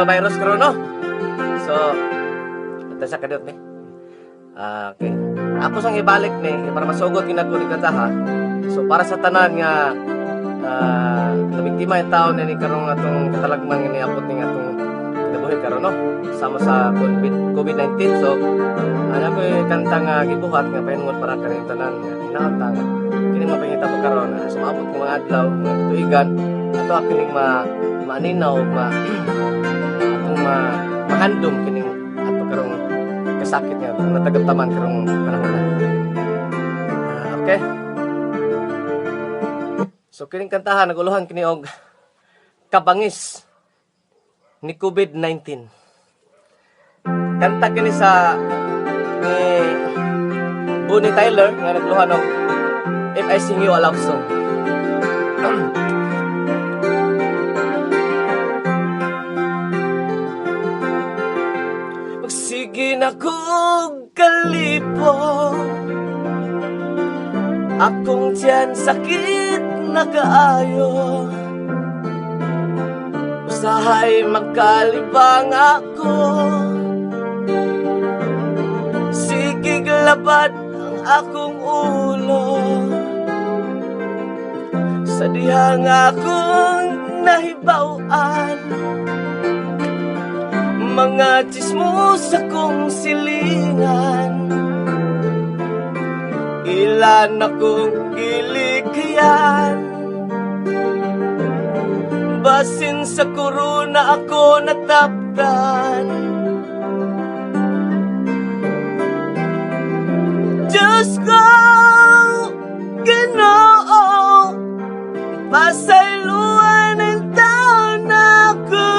coronavirus karon no. So ito sa kadot ni. Okay. Ako sang ibalik ni para masugod kinako ni kataha. So para sa tanan nga nabiktima yung tao na ni karon atong katalagman nga niabot ni atong kinabuhi karon no. Sama sa COVID-19. So ano ko kanta nga gibuhat nga paingon para kaning tanan nga hinaotang kini mapangita mo karon sumabot ng mga adlaw mga tuigan ato kining maninaw atong mahandom kining ato karong kasakit nga natagamtaman karong panahon na. Okay. So kining kantahan naguluhan kini og kabangis ni COVID-19. Kanta kini sa ni Bonnie Tyler nga naguluhan og If I Sing You a Love Song. Magsige na kong kalipo, akong tiyan sakit na kaayo, usahay magkalibang ako. Sige labad ang akong ulo, sa dihang akong nahibawan, mga chismos akong silingan, ilan akong gilikhayan. Basin sa korona ako nataptan, Diyos ko, Ginoo, pasayloan ng taon ako,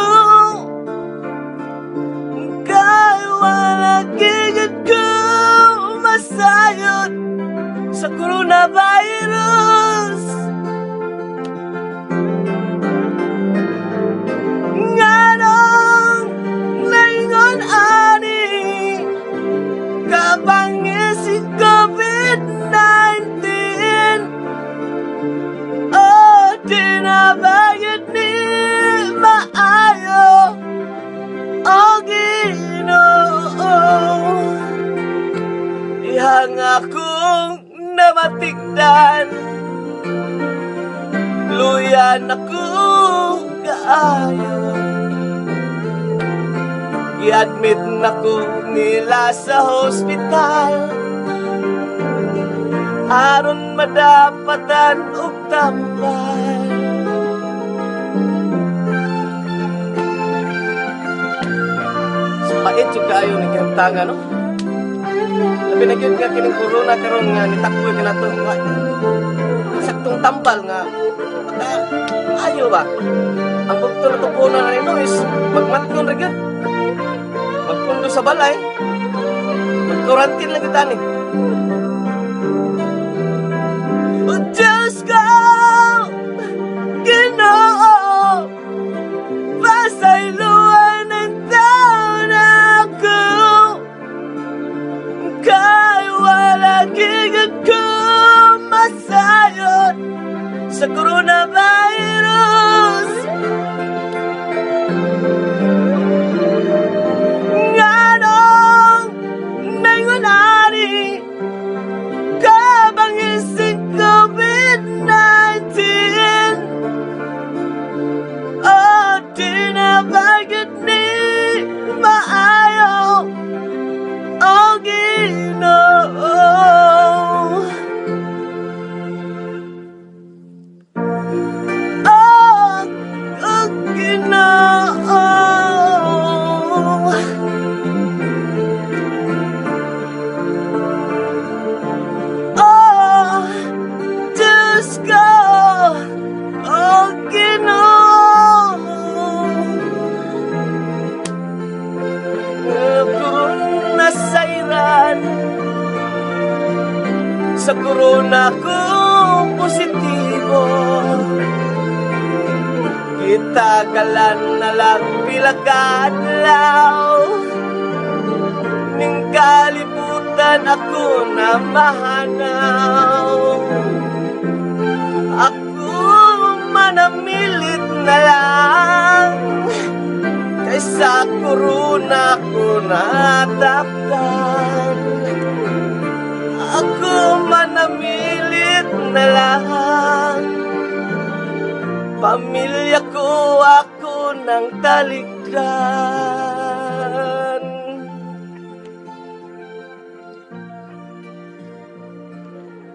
kay wala gigit ko masayot sa coronavirus. Nganong naingon ani kabangis si COVID-19, oh dinabagit ni maayo, oh Ginoo, ihang akong namatigdan, luyan ako kaayo, i-admit na ko nila sa hospital, aron madapatan og tambal. So pait yung kaayo ni kantangan no. Labi na gyud nga kining corona karon nga nitakboy ka nato. Saktong tambal nga ayo ba. Ang bugto na tupunan na nito is magmatgon ra gyud. Magpundo sa balay. Mag-quarantine lang kita ni. O Diyos ko, Ginoo, pasayloan ng taon ako, kay wala gigit ko masayot sa coronavirus. Nganong naingon ani kabangis si COVID-19, oh dinabagit ni maayo, oh Ginoo, oh Ginoo. Oh, Diyos ko, oh Ginoo, corona sairan, sa corona ko positibo, kitagalan na lang pilakadlaw, ning kalibutan ako na mahanaw. Ako manamilit na lang kaysa Siguro na ako nataktan, ako manamilit na lang. Pamilya ko ako ng talikdan.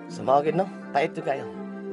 Sumawagin, no? Pait to kayo.